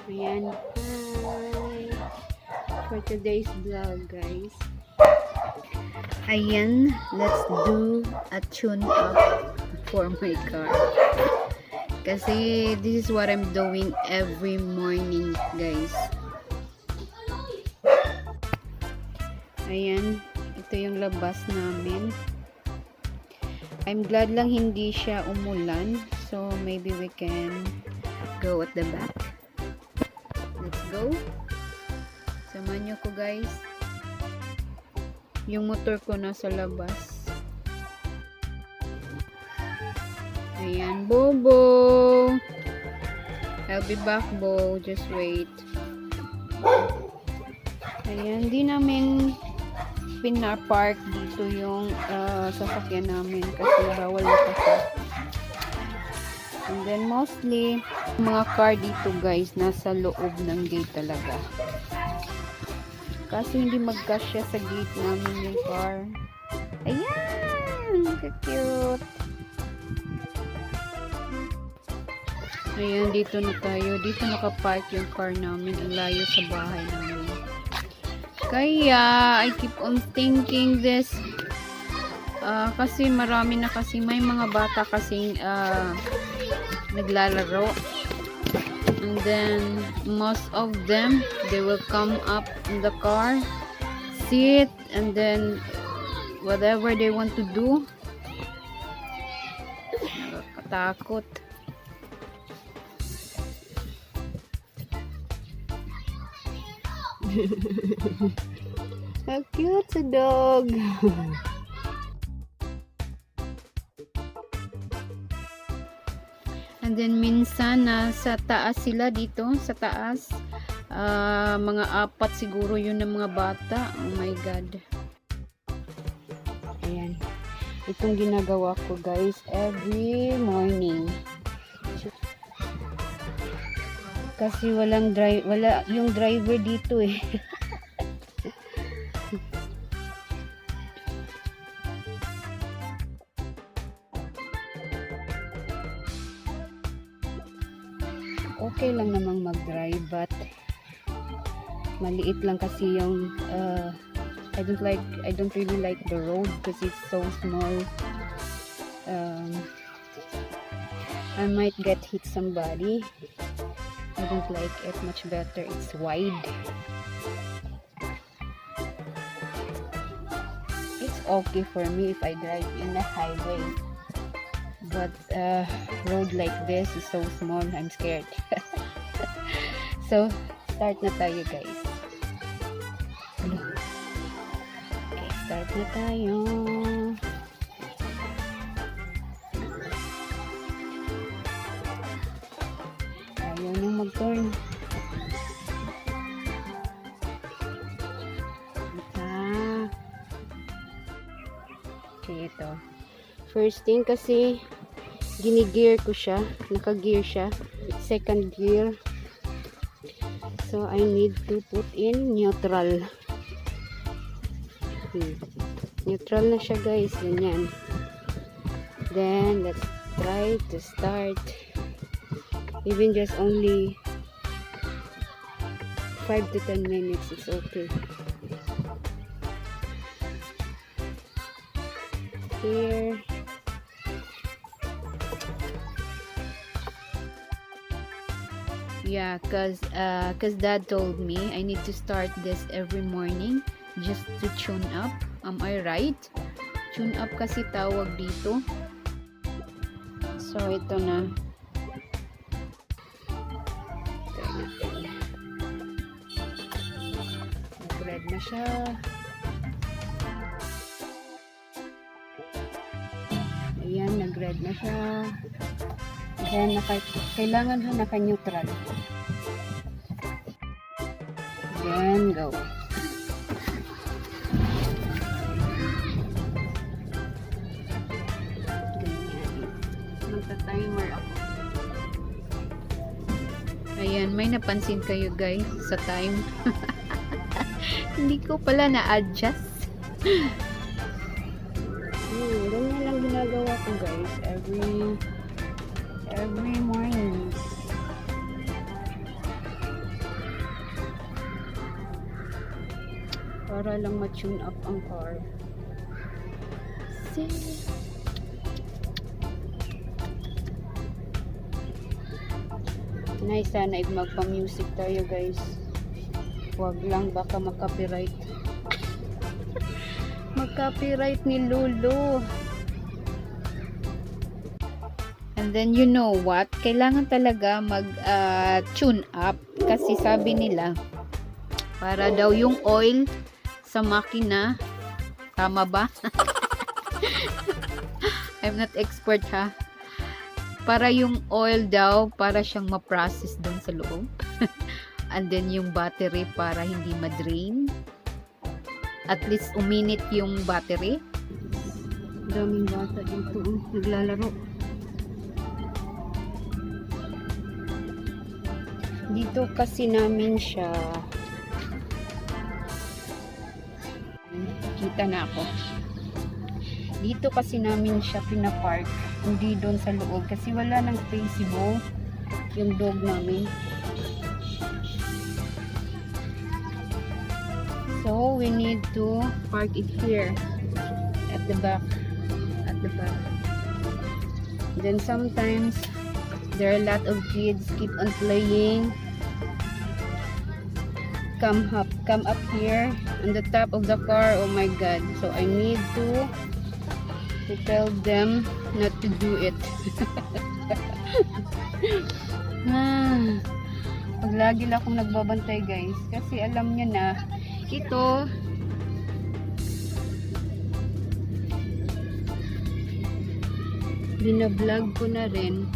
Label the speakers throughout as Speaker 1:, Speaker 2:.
Speaker 1: Ayan. Hi! For today's vlog, guys. Ayan. Let's do a tune up for my car. Kasi this is what I'm doing every morning, guys. Ayan. Ito yung labas namin. I'm glad lang hindi siya umulan. So, maybe we can go at the back. Let's go. Samahan nyo ko, guys. Yung motor ko nasa labas. Ayan, Bobo. I'll be back, Bo. Just wait. Ayan, di namin pinapark dito yung sasakyan namin kasi bawal na kasi. And then mostly mga car dito, guys, nasa loob ng gate talaga. Kasi hindi magkasya sa gate namin yung car. Ayan! Ka-cute! Ayan, dito na tayo. Dito nakapark yung car namin. Ang layo sa bahay namin. Kaya, I keep on thinking this. Kasi marami na kasi. May mga bata kasing naglalaro. And then, most of them, they will come up in the car, sit, and then, whatever they want to do. Nakakatakot. How cute sa dog! And then minsan sa taas sila dito, sa taas mga apat siguro yun ng mga bata. Oh my god. Ayan. Itong ginagawa ko, guys, every morning. Kasi wala yung driver dito eh. Okay lang namang mag-drive, but maliit lang kasi yung I don't really like the road because it's so small. I might get hit somebody. I don't like it. Much better it's wide. It's okay for me if I drive in a highway. But road like this is so small, I'm scared. So, start na tayo, guys. Okay, start na tayo. Ayaw nang mag-turn. Okay, ito. First thing kasi, gini-gear ko siya. Naka-gear siya. Second gear. So, I need to put in neutral. Neutral na siya, guys. Ganyan. Then, let's try to start. Even just only 5 to 10 minutes, it's okay. Here. Yeah, cause Dad told me I need to start this every morning just to tune up. Am I right? Tune up kasi tawag dito. So ito na. Try natin. Nag-red na siya. Ayan, nag-red na siya. Then, kailangan naka-neutral. Then, go. Ganyan. Magta-timer ako. Ayan, may napansin kayo, guys, sa time. Hindi ko pala na-adjust. Ganyan lang ginagawa ko, guys, every morning. para lang ma-tune up ang car. See? Nice, sana magpa-music tayo guys. Wag lang, baka mag-copyright. Mag-copyright ni Lulu. And then you know what? Kailangan talaga mag-tune up. Kasi sabi nila, para daw yung oil sa makina, tama ba? I'm not expert ha. Para yung oil daw, para siyang ma-process doon sa loob. And then yung battery para hindi ma-drain. At least uminit yung battery. Daming bata dito, naglalaro. Dito kasi namin siya, kita na ako. Dito kasi namin siya pinapark, hindi doon sa loob kasi wala nang Facebook yung dog namin. So we need to park it here at the back. Then sometimes there are a lot of kids keep on playing. Come up here on the top of the car. Oh my god. So I need to tell them not to do it. Pag lagi lang akong nagbabantay guys, kasi alam nyo na ito binablog ko na rin.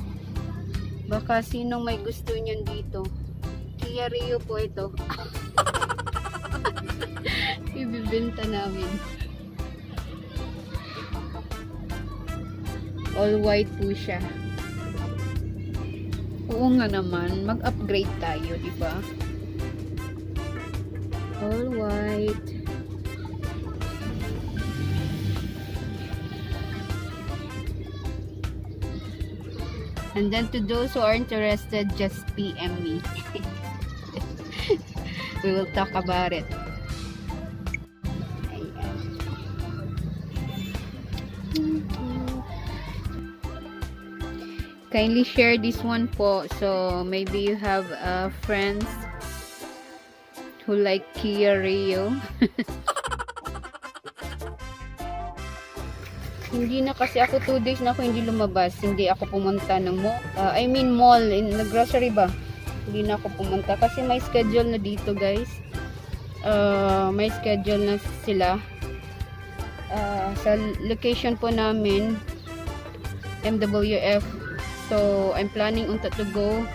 Speaker 1: Baka sinong may gusto niyan dito. Kia Rio po ito. Ibibenta namin. All white po siya. Oo nga naman, mag-upgrade tayo, di ba? All white. And then to those who are interested, just PM me. We will talk about it. Kindly share this one po. So maybe you have friends who like Kia Rio. Hindi na kasi ako 2 days na ako hindi lumabas. Hindi ako pumunta ng mall, nag-grocery ba? Hindi na ako pumunta kasi may schedule na dito guys. May schedule na sila. Sa location po namin, MWF. So, I'm planning unta to go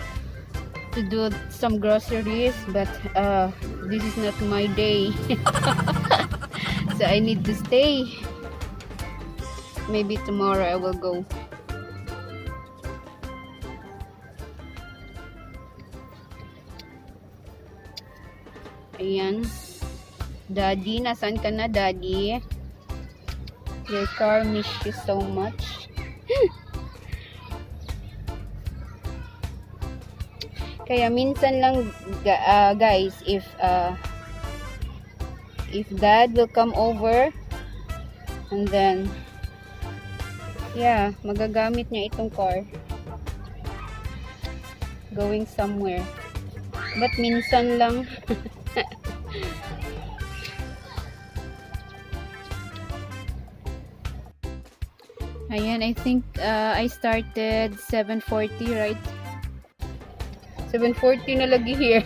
Speaker 1: to do some groceries, but this is not my day. So, I need to stay. Maybe tomorrow I will go. Ayan. Daddy, nasaan ka na, Daddy? Your car miss you so much. Kaya minsan lang guys, if Dad will come over and then yeah, magagamit niya itong car going somewhere, but minsan lang. Ayan, I think I started 7:40, right? 7:40 na lagi here.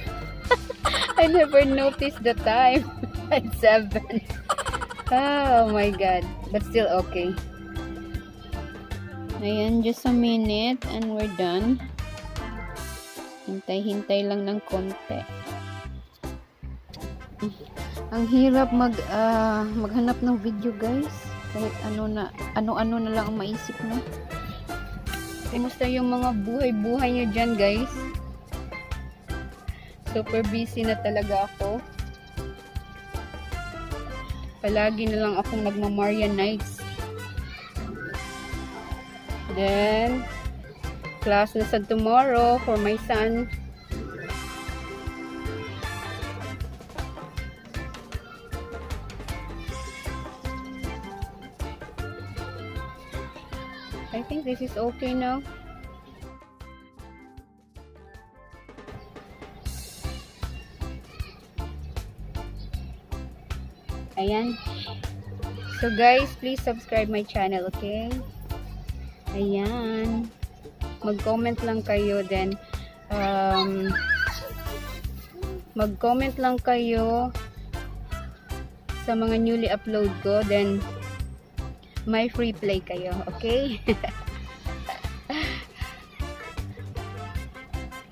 Speaker 1: I never noticed the time. At 7. Oh my god, but still okay. Ayan, just a minute and we're done. Hintay-hintay lang ng konti. Ang hirap maghanap ng video guys. Kahit ano-ano na lang ang maisip mo. Kumusta yung mga buhay-buhay nyo dyan guys? Super busy na talaga ako. Palagi na lang akong nagma-Maria nights. Then, class na sa tomorrow for my son. I think this is okay now. Ayan. So guys, please subscribe my channel, okay? Ayan. Mag-comment lang kayo, then mag-comment lang kayo sa mga newly upload ko, then may free play kayo, okay?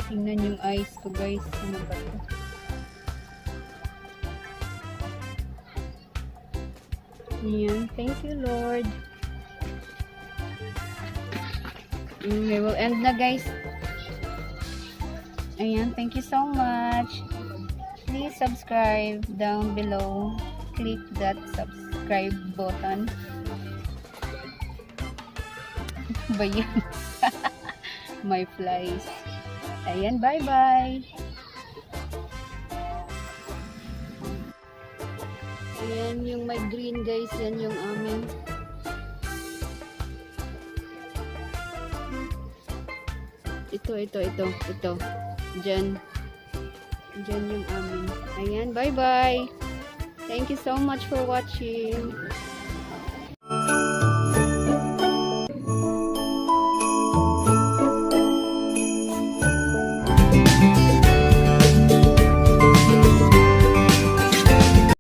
Speaker 1: Tingnan yung eyes ko, guys. Ano ba ito? Ayan. Thank you, Lord. We will end na, guys. Ayan. Thank you so much. Please subscribe down below. Click that subscribe button. Ba yan? My flies. Ayan. Bye-bye. Ayan, yung may green, guys, yan yung amin. Ito. Diyan yung amin. Ayan, bye-bye. Thank you so much for watching.